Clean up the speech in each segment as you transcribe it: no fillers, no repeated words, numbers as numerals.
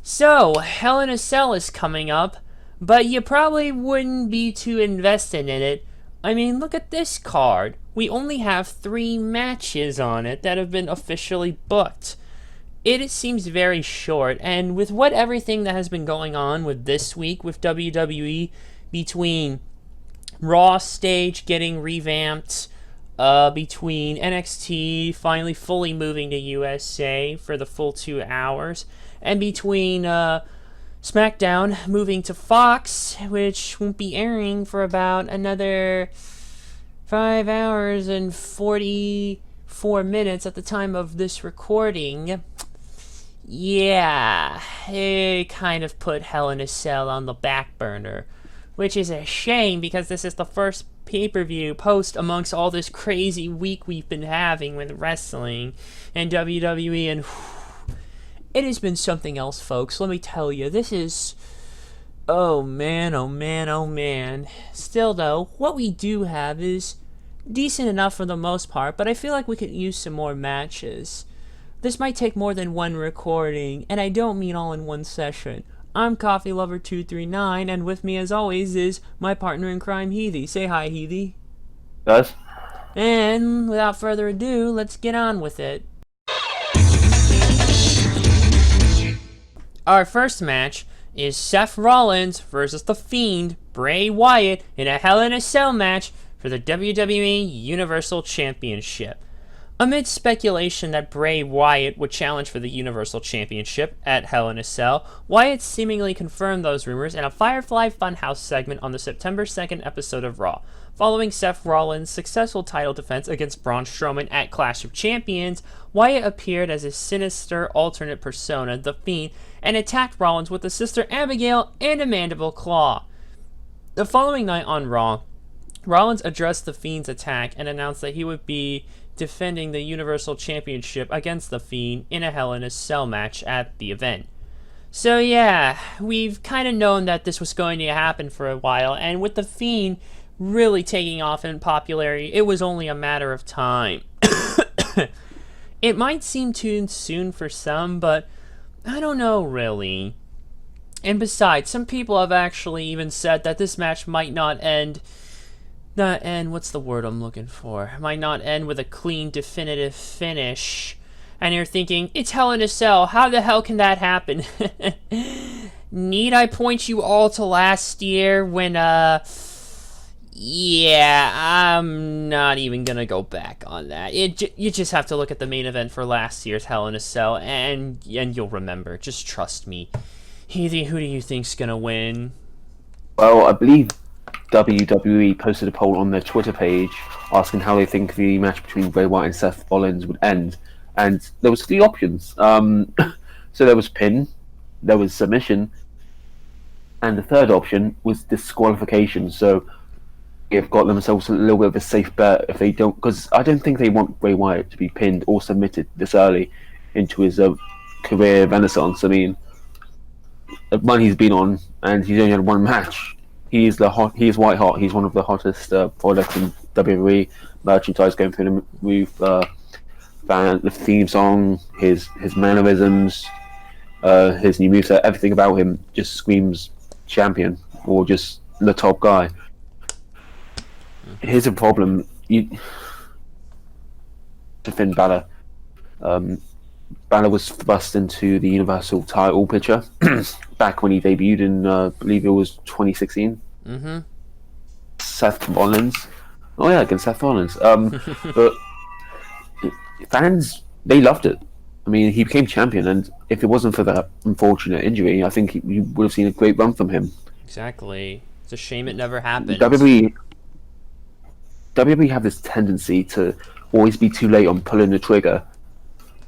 So, Hell in a Cell is coming up, but you probably wouldn't be too invested in it. I mean, look at this card. We only have 3 matches on it that have been officially booked. It seems very short, and with everything that has been going on with this week with WWE, between Raw stage getting revamped, between NXT finally fully moving to USA for the full 2 hours, and between SmackDown moving to Fox, which won't be airing for about another 5 hours and 44 minutes at the time of this recording. Yeah, it kind of put Hell in a Cell on the back burner, which is a shame because this is the first pay-per-view post amongst all this crazy week we've been having with wrestling and WWE, and it has been something else, folks. Let me tell you, this is... oh man, oh man, oh man. Still though, what we do have is decent enough for the most part, but I feel like we could use some more matches. This might take more than one recording, and I don't mean all in one session. I'm Coffee Lover 239, and with me as always is my partner in crime, Heathy. Say hi, Heathy. Guys? And without further ado, let's get on with it. Our first match is Seth Rollins versus The Fiend, Bray Wyatt, in a Hell in a Cell match for the WWE Universal Championship. Amid speculation that Bray Wyatt would challenge for the Universal Championship at Hell in a Cell, Wyatt seemingly confirmed those rumors in a Firefly Funhouse segment on the September 2nd episode of Raw. Following Seth Rollins' successful title defense against Braun Strowman at Clash of Champions, Wyatt appeared as a sinister alternate persona, The Fiend, and attacked Rollins with a Sister Abigail and a Mandible Claw. The following night on Raw, Rollins addressed The Fiend's attack and announced that he would be defending the Universal Championship against The Fiend in a Hell in a Cell match at the event. So yeah, we've kind of known that this was going to happen for a while, and with The Fiend really taking off in popularity, it was only a matter of time. It might seem too soon for some, but I don't know really. And besides, some people have actually even said that this match might not end... what's the word I'm looking for? Might not end with a clean, definitive finish. And you're thinking, it's Hell in a Cell, how the hell can that happen? Need I point you all to last year when, yeah, I'm not even gonna go back on that. You just have to look at the main event for last year's Hell in a Cell, and you'll remember. Just trust me. Heathy, who do you think's gonna win? Well, I believe WWE posted a poll on their Twitter page asking how they think the match between Bray Wyatt and Seth Rollins would end, and there was 3 options. So there was pin, there was submission, and the third option was disqualification. So they've got themselves a little bit of a safe bet if they don't, because I don't think they want Bray Wyatt to be pinned or submitted this early into his career renaissance. I mean, the money he's been on, and he's only had 1 match. He is white hot. He's one of the hottest products in WWE. Merchandise going through the roof. The theme song, his mannerisms, his new moveset, everything about him just screams champion or just the top guy. Here's a problem. To Finn Balor. Balor was thrust into the Universal title picture back when he debuted in, I believe it was 2016. Mm-hmm. Seth Rollins. Oh yeah, against Seth Rollins. But fans, they loved it. I mean, he became champion, and if it wasn't for that unfortunate injury, I think you would have seen a great run from him. Exactly. It's a shame it never happened. WWE have this tendency to always be too late on pulling the trigger.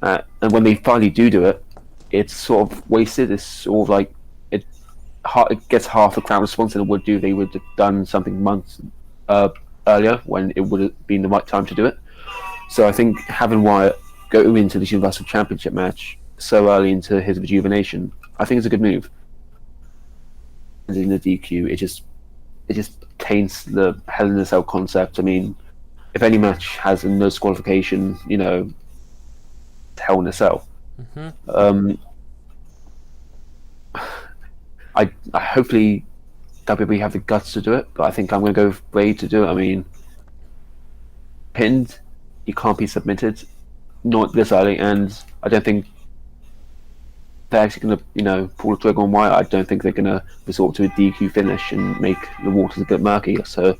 And when they finally do it, it's sort of wasted. It's sort of like it gets half the crowd response than it would do. They would have done something months earlier when it would have been the right time to do it. So I think having Wyatt go into this Universal Championship match so early into his rejuvenation, I think it's a good move. And in the DQ, it just taints the Hell in a Cell concept. I mean, if any match has a no disqualification, Hell in a Cell. Mm-hmm. I hopefully WWE have the guts to do it, but I think I'm going to go with Bray to do it. I mean, pinned, you can't be submitted, not this early, and I don't think they're actually going to, pull the trigger on Wyatt. I don't think they're going to resort to a DQ finish and make the waters a bit murky. So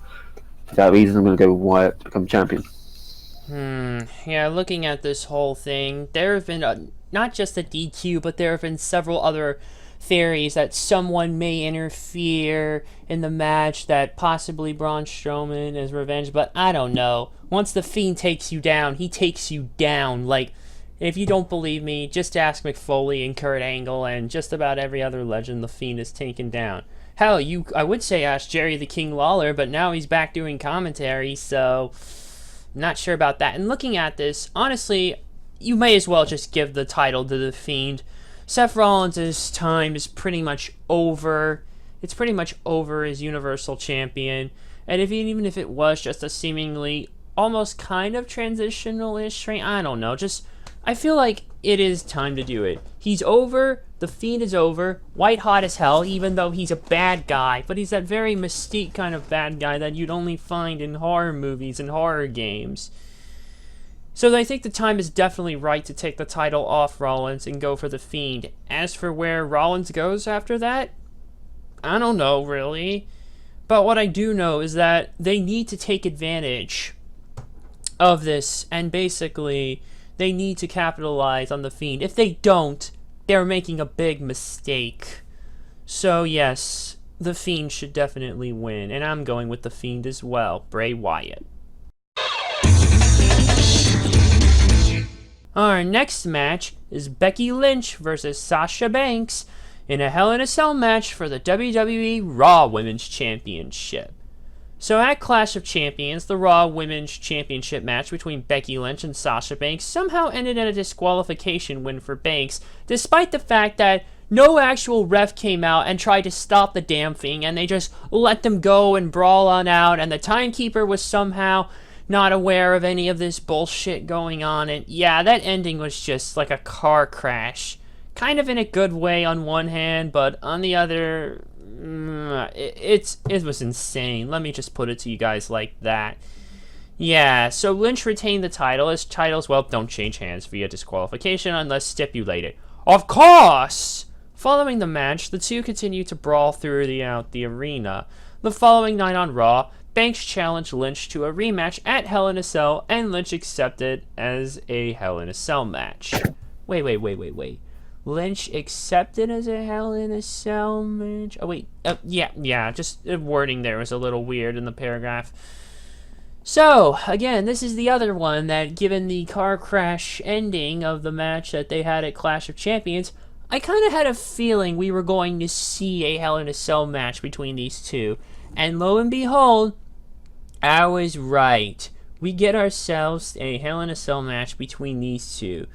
for that reason, I'm going to go with Wyatt to become champion. Yeah, looking at this whole thing, there have been not just a DQ, but there have been several other theories that someone may interfere in the match, that possibly Braun Strowman is revenge, but I don't know. Once the Fiend takes you down, he takes you down. Like, if you don't believe me, just ask Mick Foley and Kurt Angle and just about every other legend the Fiend has taken down. Hell, I would say ask Jerry the King Lawler, but now he's back doing commentary, so not sure about that. And looking at this, honestly, you may as well just give the title to the Fiend. Seth Rollins' time is pretty much over. It's pretty much over as Universal Champion. And even if it was just a seemingly almost kind of transitional-ish reign, I don't know. I feel like it is time to do it. He's over. The Fiend is over. White hot as hell, even though he's a bad guy. But he's that very Mystique kind of bad guy that you'd only find in horror movies and horror games. So I think the time is definitely right to take the title off Rollins and go for the Fiend. As for where Rollins goes after that, I don't know, really. But what I do know is that they need to take advantage of this, and basically, they need to capitalize on the Fiend. If they don't, they're making a big mistake. So yes, the Fiend should definitely win, and I'm going with the Fiend as well, Bray Wyatt. Our next match is Becky Lynch versus Sasha Banks in a Hell in a Cell match for the WWE Raw Women's Championship. So at Clash of Champions, the Raw Women's Championship match between Becky Lynch and Sasha Banks somehow ended in a disqualification win for Banks, despite the fact that no actual ref came out and tried to stop the damn thing, and they just let them go and brawl on out, and the timekeeper was somehow not aware of any of this bullshit going on, and yeah, that ending was just like a car crash. Kind of in a good way on one hand, but on the other, it was insane. Let me just put it to you guys like that. Yeah, so Lynch retained the title. His titles, well, don't change hands via disqualification unless stipulated. Of course! Following the match, the two continued to brawl throughout the arena. The following night on Raw, Banks challenged Lynch to a rematch at Hell in a Cell, and Lynch accepted as a Hell in a Cell match. Wait. Lynch accepted as a Hell in a Cell match? Oh, wait. Yeah, just the wording there was a little weird in the paragraph. So, again, this is the other one that, given the car crash ending of the match that they had at Clash of Champions, I kind of had a feeling we were going to see a Hell in a Cell match between these two. And lo and behold, I was right. We get ourselves a Hell in a Cell match between these two.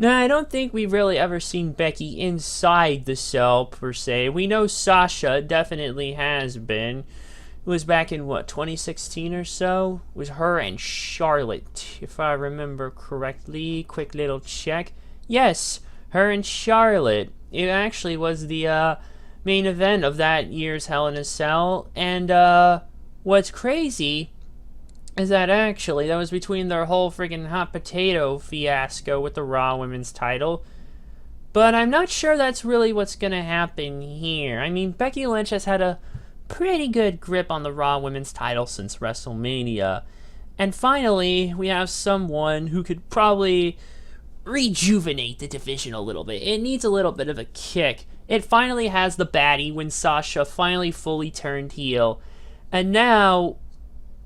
Now, I don't think we've really ever seen Becky inside the cell, per se. We know Sasha definitely has been. It was back in, 2016 or so? It was her and Charlotte, if I remember correctly. Quick little check. Yes, her and Charlotte. It actually was the main event of that year's Hell in a Cell. And what's crazy is that actually that was between their whole friggin' hot potato fiasco with the Raw Women's title. But I'm not sure that's really what's gonna happen here. I mean, Becky Lynch has had a pretty good grip on the Raw Women's title since WrestleMania. And finally, we have someone who could probably rejuvenate the division a little bit. It needs a little bit of a kick. It finally has the baddie when Sasha finally fully turned heel. And now,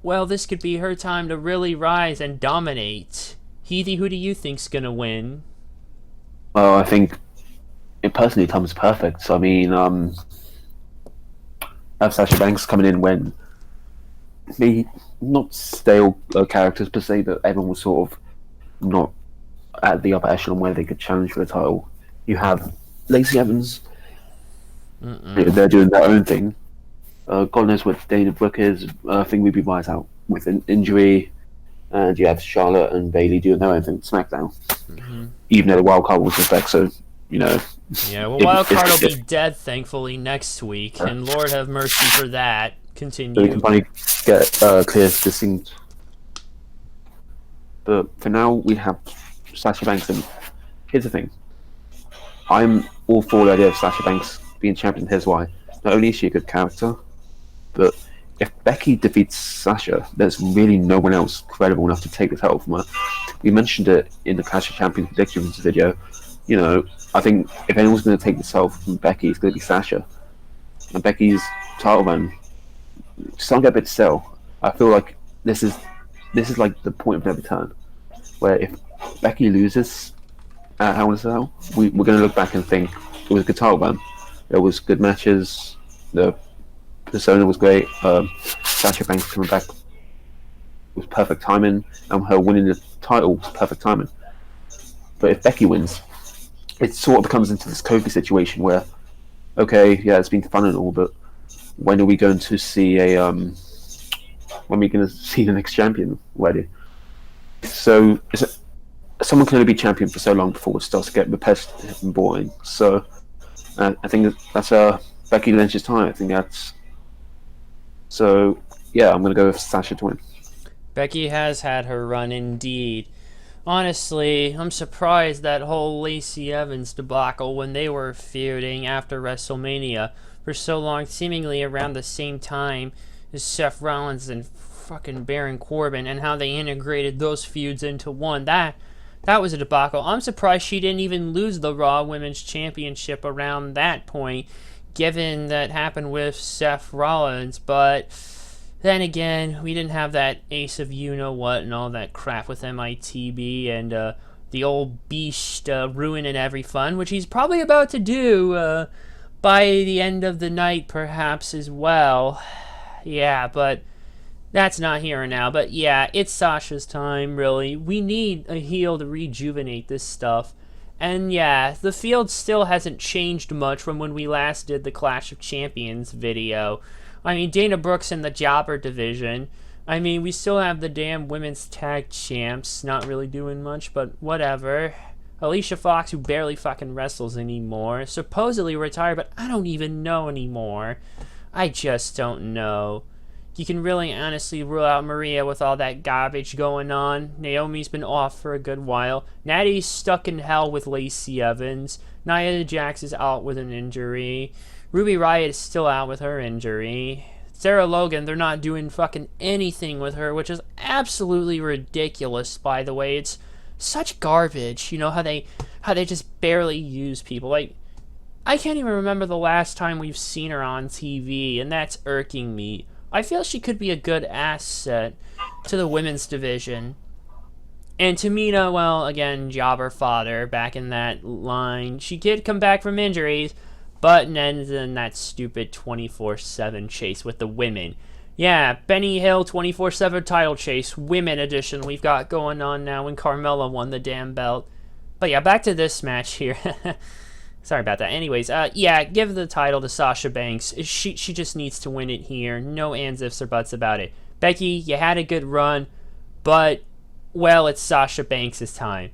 well, this could be her time to really rise and dominate. Heathy, who do you think's gonna win? Well, I think it personally comes perfect. So, I mean, have Sasha Banks coming in when the not stale characters per se, but everyone was sort of not at the upper echelon where they could challenge for the title. You have Lacey Evans. They're doing their own thing. God knows what Dana Brooke is. I think we'd be wise out with an injury. And you have Charlotte and Bayley doing their own thing, SmackDown. Even though the wild card was respect, so you know. Yeah, well, Wildcard will be dead, thankfully, next week, and Lord have mercy for that. Continue. So we can finally get clear this thing. But for now, we have Sasha Banks, and here's the thing. I'm all for the idea of Sasha Banks being champion. Here's why. Not only is she a good character, but if Becky defeats Sasha, there's really no one else credible enough to take the title from her. We mentioned it in the Clash of Champions predictions video. You know, I think if anyone's going to take the title from Becky, it's going to be Sasha. And Becky's title run, some get a bit still. I feel like this is like the point of no return, where if Becky loses at Hell in a Cell, we're going to look back and think it was a good title run. There was good matches. The persona was great. Sasha Banks coming back was perfect timing, and her winning the title was perfect timing. But if Becky wins, it sort of becomes into this Kofi situation where, okay, yeah, it's been fun and all, but when are we going to see when are we going to see the next champion? Ready? So someone can only be champion for so long before it starts to get repetitive and boring. So I think that's Becky Lynch's time. I think that's. So yeah, I'm going to go with Sasha to win. Becky has had her run indeed. Honestly, I'm surprised that whole Lacey Evans debacle when they were feuding after WrestleMania for so long, seemingly around the same time as Seth Rollins and fucking Baron Corbin, and how they integrated those feuds into one. That was a debacle. I'm surprised she didn't even lose the Raw Women's Championship around that point, given that happened with Seth Rollins, but then again, we didn't have that ace of you-know-what and all that crap with MITB and the old beast ruining every fun, which he's probably about to do by the end of the night, perhaps, as well. Yeah, but that's not here and now. But yeah, it's Sasha's time, really. We need a heel to rejuvenate this stuff. And yeah, the field still hasn't changed much from when we last did the Clash of Champions video. I mean, Dana Brooks in the Jobber division. I mean, we still have the damn women's tag champs, not really doing much, but whatever. Alicia Fox, who barely fucking wrestles anymore, supposedly retired, but I don't even know anymore. I just don't know. You can really honestly rule out Maria with all that garbage going on. Naomi's been off for a good while. Natty's stuck in hell with Lacey Evans. Nia Jax is out with an injury. Ruby Riott is still out with her injury. Sarah Logan, they're not doing fucking anything with her, which is absolutely ridiculous, by the way. It's such garbage, you know, how they just barely use people. Like, I can't even remember the last time we've seen her on TV, and that's irking me. I feel she could be a good asset to the women's division. And Tamina, well, again, jobber fodder back in that line. She did come back from injuries, but then that stupid 24/7 chase with the women. Yeah, Benny Hill 24/7 title chase, women edition we've got going on now when Carmella won the damn belt. But yeah, back to this match here. Sorry about that. Anyways, yeah, give the title to Sasha Banks. She just needs to win it here. No ands, ifs, or buts about it. Becky, you had a good run, but, well, it's Sasha Banks' time.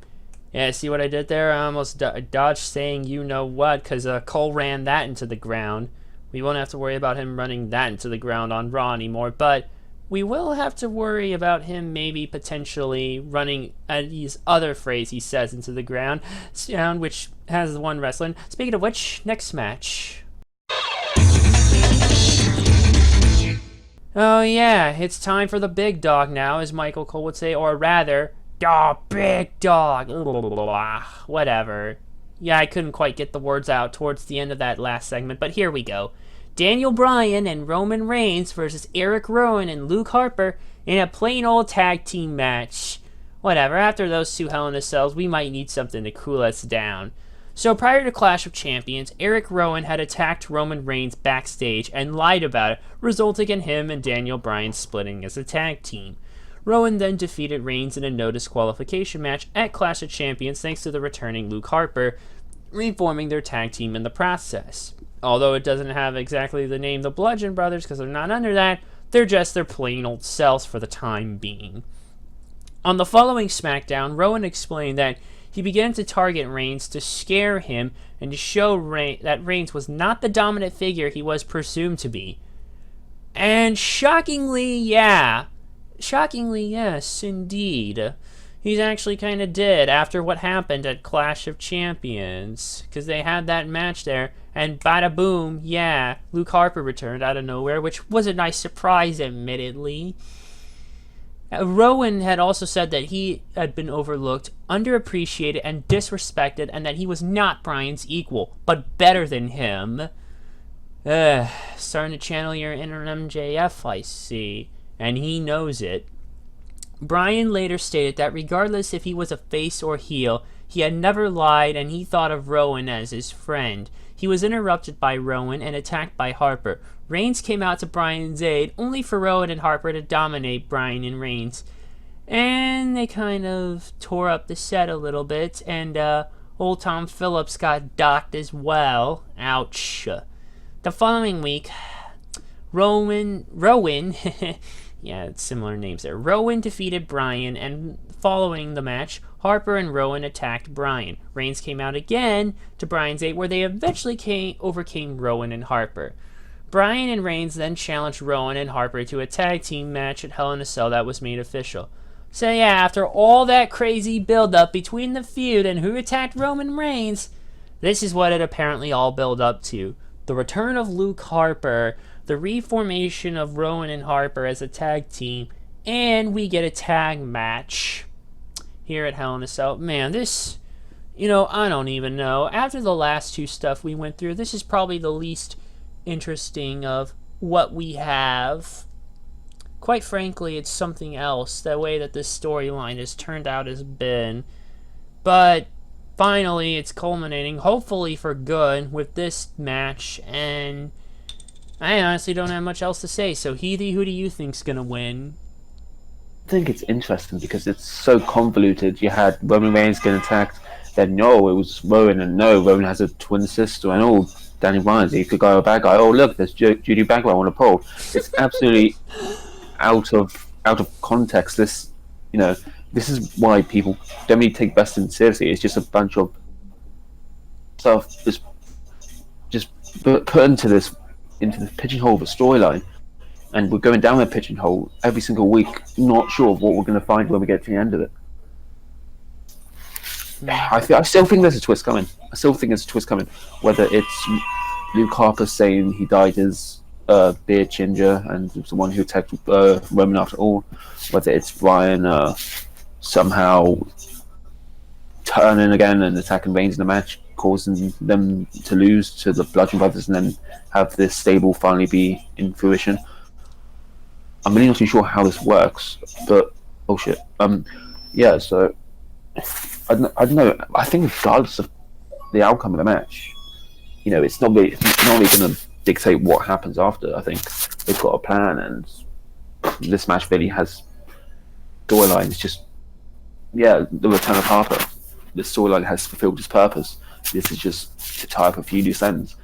Yeah, see what I did there? I almost dodged saying you know what, because Cole ran that into the ground. We won't have to worry about him running that into the ground on Raw anymore, but we will have to worry about him maybe potentially running his other phrase he says into the ground, which has the one wrestling. Speaking of which, next match. Oh yeah, it's time for the big dog now, as Michael Cole would say, or rather, big dog. Whatever. Yeah, I couldn't quite get the words out towards the end of that last segment, but here we go. Daniel Bryan and Roman Reigns versus Erick Rowan and Luke Harper in a plain old tag team match. Whatever, after those two Hell in a Cells, we might need something to cool us down. So prior to Clash of Champions, Erick Rowan had attacked Roman Reigns backstage and lied about it, resulting in him and Daniel Bryan splitting as a tag team. Rowan then defeated Reigns in a no disqualification match at Clash of Champions thanks to the returning Luke Harper, reforming their tag team in the process. Although it doesn't have exactly the name the Bludgeon Brothers because they're not under that, they're just their plain old selves for the time being. On the following SmackDown, Rowan explained that he began to target Reigns to scare him and to show that Reigns was not the dominant figure he was presumed to be. And shockingly, yes, indeed. He's actually kind of did after what happened at Clash of Champions. Because they had that match there, and bada boom, Luke Harper returned out of nowhere, which was a nice surprise, admittedly. Rowan had also said that he had been overlooked, underappreciated, and disrespected, and that he was not Bryan's equal, but better than him. Starting to channel your inner MJF, I see. And he knows it. Bryan later stated that regardless if he was a face or heel, he had never lied and he thought of Rowan as his friend. He was interrupted by Rowan and attacked by Harper. Reigns came out to Bryan's aid, only for Rowan and Harper to dominate Bryan and Reigns. And they kind of tore up the set a little bit, and old Tom Phillips got docked as well. Ouch. The following week, Rowan yeah, it's similar names there. Rowan defeated Bryan, and following the match, Harper and Rowan attacked Bryan. Reigns came out again to Bryan's aid, where they eventually overcame Rowan and Harper. Bryan and Reigns then challenged Rowan and Harper to a tag team match at Hell in a Cell that was made official. So yeah, after all that crazy build-up between the feud and who attacked Roman Reigns, this is what it apparently all built up to. The return of Luke Harper, the reformation of Rowan and Harper as a tag team, and we get a tag match here at Hell in a Cell. Man, this, I don't even know. After the last two stuff we went through, this is probably the least interesting of what we have. Quite frankly, it's something else, the way that this storyline has turned out has been. But finally, it's culminating, hopefully for good, with this match, and I honestly don't have much else to say. So, Heathy, who do you think's gonna win? I think it's interesting because it's so convoluted. You had Roman Reigns getting attacked, then no, it was Rowan, and no, Rowan has a twin sister, and Danny Bryan's a good guy or a bad guy. Oh, look, there's Judy Bagwell on a pole. It's absolutely out of context. This is why people don't really take wrestling seriously. It's just a bunch of stuff just put into the pigeonhole of a storyline, and we're going down that pigeonhole every single week, not sure of what we're going to find when we get to the end of it. I still think there's a twist coming. Whether it's Luke Harper saying he died as beard ginger and was the one who attacked Roman after all, whether it's Bryan somehow turning again and attacking Reigns in the match, causing them to lose to the Bludgeon Brothers, and then have this stable finally be in fruition. I'm really not too sure how this works, but so I don't know. I think regardless of the outcome of the match, it's not really going to dictate what happens after. I think they've got a plan, and this match really has storylines. Just the return of Harper. The storyline has fulfilled its purpose. This is just to tie up a few loose ends.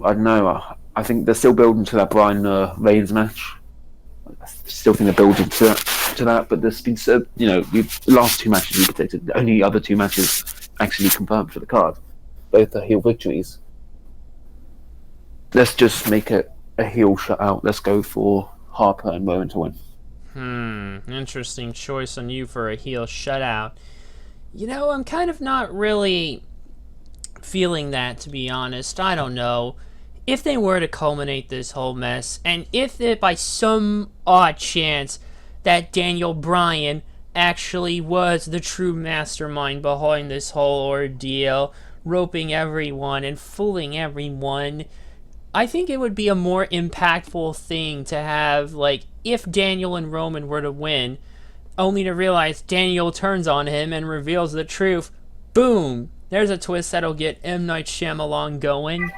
I don't know. I think they're still building to that Bryan Reigns match. I still think they're building to that, but there's been the last two matches we predicted. The only other two matches actually confirmed for the card. Both are heel victories. Let's just make it a heel shutout. Let's go for Harper and Rowan to win. Interesting choice on you for a heel shutout. I'm kind of not really feeling that, to be honest. I don't know. If they were to culminate this whole mess, and if it, by some odd chance, that Daniel Bryan actually was the true mastermind behind this whole ordeal, roping everyone and fooling everyone, I think it would be a more impactful thing to have, if Daniel and Roman were to win, only to realize Daniel turns on him and reveals the truth. Boom! There's a twist that'll get M. Night Shyamalan going.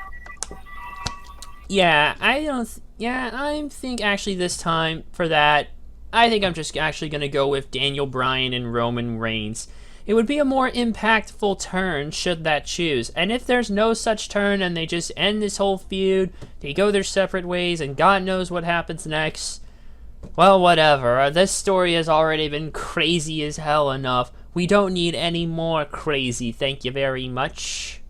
I think actually this time for that, I think I'm just actually going to go with Daniel Bryan and Roman Reigns. It would be a more impactful turn should that choose. And if there's no such turn and they just end this whole feud, they go their separate ways and God knows what happens next, well, whatever. This story has already been crazy as hell enough. We don't need any more crazy, thank you very much.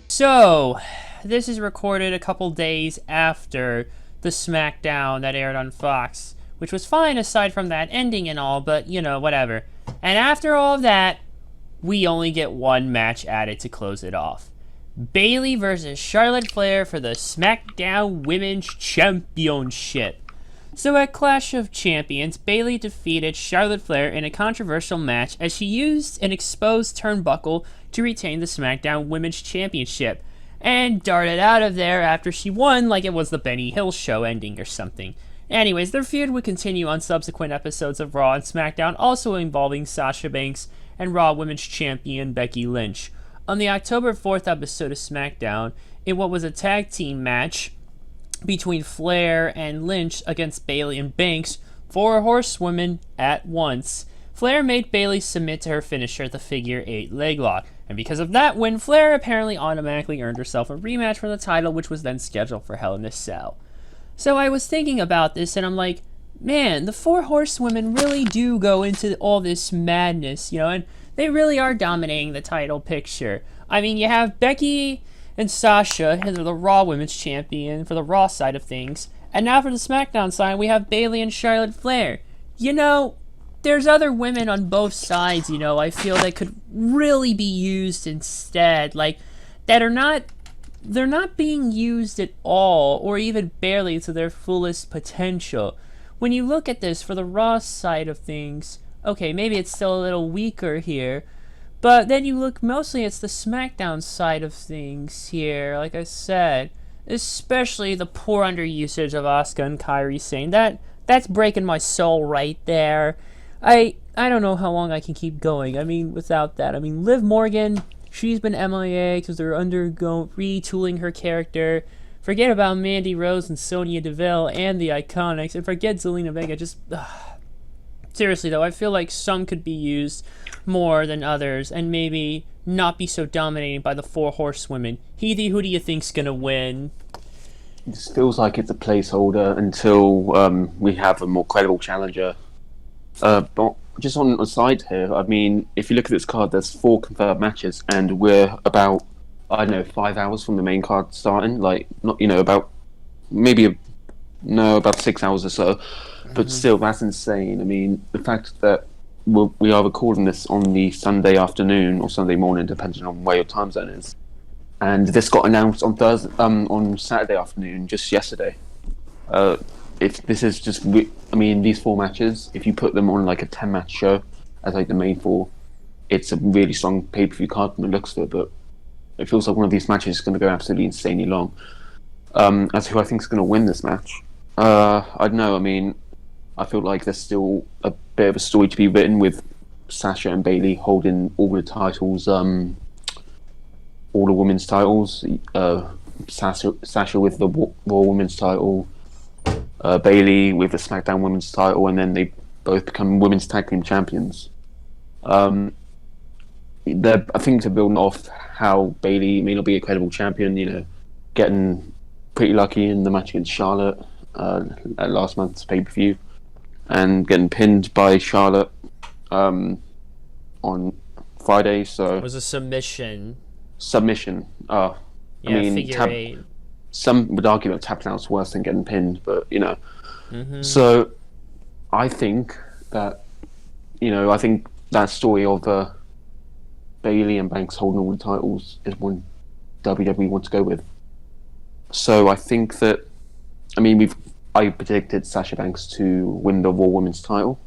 So, this is recorded a couple days after the SmackDown that aired on Fox, which was fine aside from that ending and all, but, you know, whatever. And after all of that, we only get one match added to close it off. Bayley versus Charlotte Flair for the SmackDown Women's Championship. So at Clash of Champions, Bayley defeated Charlotte Flair in a controversial match as she used an exposed turnbuckle to retain the SmackDown Women's Championship, and darted out of there after she won like it was the Benny Hill show ending or something. Anyways, their feud would continue on subsequent episodes of Raw and SmackDown, also involving Sasha Banks and Raw Women's Champion Becky Lynch. On the October 4th episode of SmackDown, in what was a tag team match between Flair and Lynch against Bayley and Banks, 4 horsewomen at once, Flair made Bayley submit to her finisher, the figure 8 leg lock, and because of that win, Flair apparently automatically earned herself a rematch for the title, which was then scheduled for Hell in a Cell. So I was thinking about this, and I'm like, man, the 4 horsewomen really do go into all this madness, you know, and they really are dominating the title picture. I mean, you have Becky and Sasha, who are the Raw Women's Champion for the Raw side of things, and now for the SmackDown side, we have Bayley and Charlotte Flair. You know, there's other women on both sides, you know, I feel that could really be used instead, like, that are not, they're not being used at all, or even barely to their fullest potential. When you look at this for the Raw side of things, okay, maybe it's still a little weaker here, but then you look mostly at the SmackDown side of things here, like I said, especially the poor underusage of Asuka and Kairi Sane. That's breaking my soul right there. I don't know how long I can keep going. I mean, without that. I mean, Liv Morgan, she's been MIA because they're retooling her character. Forget about Mandy Rose and Sonya Deville and the Iconics, and forget Zelina Vega. Just seriously though, I feel like some could be used more than others, and maybe not be so dominated by the 4 horsewomen. Heathy, who do you think's gonna win? It just feels like it's a placeholder until we have a more credible challenger. But just on a side here, I mean, if you look at this card, there's 4 confirmed matches, and we're about, I don't know, 5 hours from the main card starting. Like, not, you know, about about 6 hours or so. But still, that's insane. I mean, the fact that we are recording this on the Sunday afternoon or Sunday morning, depending on where your time zone is, and this got announced on on Saturday afternoon, just yesterday. If this is just, I mean, these 4 matches, if you put them on like a 10-match show as like the main 4, it's a really strong pay-per-view card from the looks of it. But it feels like one of these matches is going to go absolutely insanely long. As who I think is going to win this match, I don't know. I mean, I feel like there's still a bit of a story to be written with Sasha and Bayley holding all the titles, all the women's titles. Sasha with the Raw Women's title, Bayley with the SmackDown Women's title, and then they both become Women's Tag Team Champions. I think to build off how Bayley may not be a credible champion, you know, getting pretty lucky in the match against Charlotte at last month's pay-per-view, and getting pinned by Charlotte on Friday. So It was a submission. I mean, figure 8. Some would argue that tapping out's worse than getting pinned, but you know. So I think that, you know, I think that story of Bayley and Banks holding all the titles is one WWE wants to go with. So I think that, I mean, I predicted Sasha Banks to win the Raw Women's title,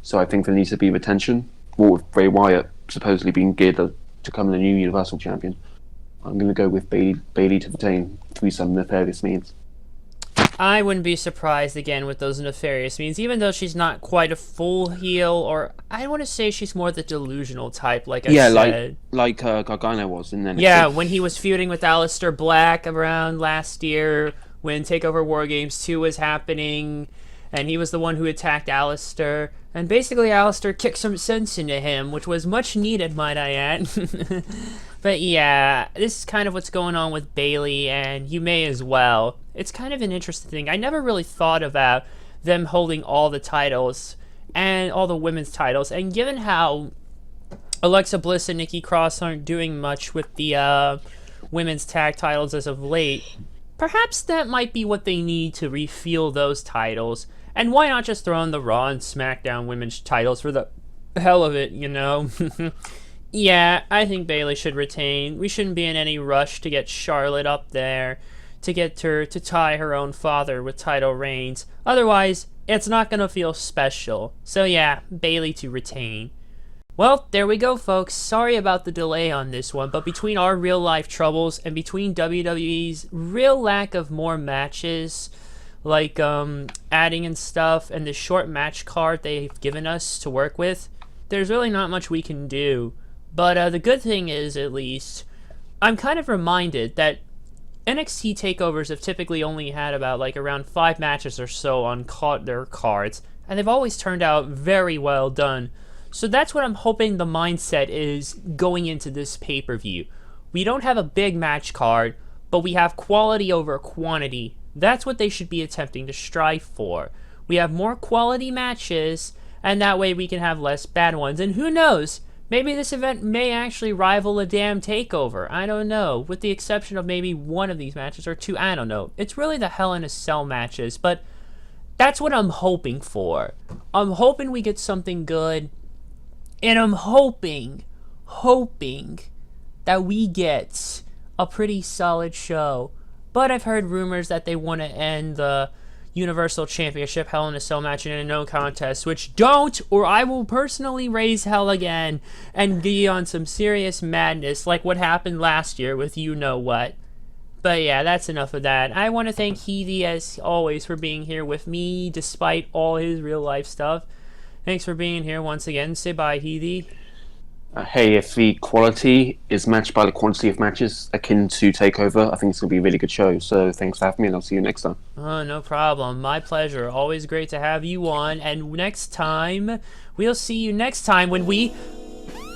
so I think there needs to be retention. Well, with Bray Wyatt supposedly being geared to become the new Universal Champion, I'm going to go with Bayley to retain through some nefarious means. I wouldn't be surprised again with those nefarious means, even though she's not quite a full heel, or I want to say she's more the delusional type, like I said. like Gargano was in NXT. Yeah, when he was feuding with Aleister Black around last year, when TakeOver War Games 2 was happening, and he was the one who attacked Aleister, and basically Aleister kicked some sense into him, which was much needed, might I add. But yeah, this is kind of what's going on with Bayley, and you may as well. It's kind of an interesting thing. I never really thought about them holding all the titles and all the women's titles. And given how Alexa Bliss and Nikki Cross aren't doing much with the women's tag titles as of late, perhaps that might be what they need to refuel those titles. And why not just throw in the Raw and SmackDown women's titles for the hell of it, you know? Yeah, I think Bayley should retain. We shouldn't be in any rush to get Charlotte up there, to get her to tie her own father with title reigns. Otherwise, it's not going to feel special. So yeah, Bayley to retain. Well, there we go, folks. Sorry about the delay on this one, but between our real-life troubles and between WWE's real lack of more matches, like adding and stuff, and the short match card they've given us to work with, there's really not much we can do. But the good thing is, at least, I'm kind of reminded that NXT takeovers have typically only had about like around 5 matches or so on their cards, and they've always turned out very well done. So that's what I'm hoping the mindset is going into this pay-per-view. We don't have a big match card, but we have quality over quantity. That's what they should be attempting to strive for. We have more quality matches, and that way we can have less bad ones. And who knows? Maybe this event may actually rival a damn takeover. I don't know. With the exception of maybe one of these matches or 2. I don't know. It's really the Hell in a Cell matches, but that's what I'm hoping for. I'm hoping we get something good. And I'm hoping that we get a pretty solid show. But I've heard rumors that they want to end the Universal Championship Hell in a Cell match in a no contest, which don't, or I will personally raise hell again and be on some serious madness like what happened last year with you know what. But yeah, that's enough of that. I want to thank Heathy as always for being here with me despite all his real life stuff. Thanks for being here once again. Say bye, Heathy. Hey, if the quality is matched by the quantity of matches akin to TakeOver, I think it's going to be a really good show. So thanks for having me, and I'll see you next time. Oh, no problem. My pleasure. Always great to have you on. And next time, we'll see you next time when we...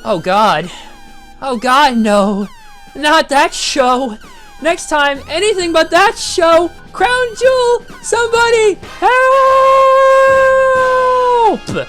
Oh, God. Oh, God, no. Not that show. Next time, anything but that show. Crown Jewel, somebody help!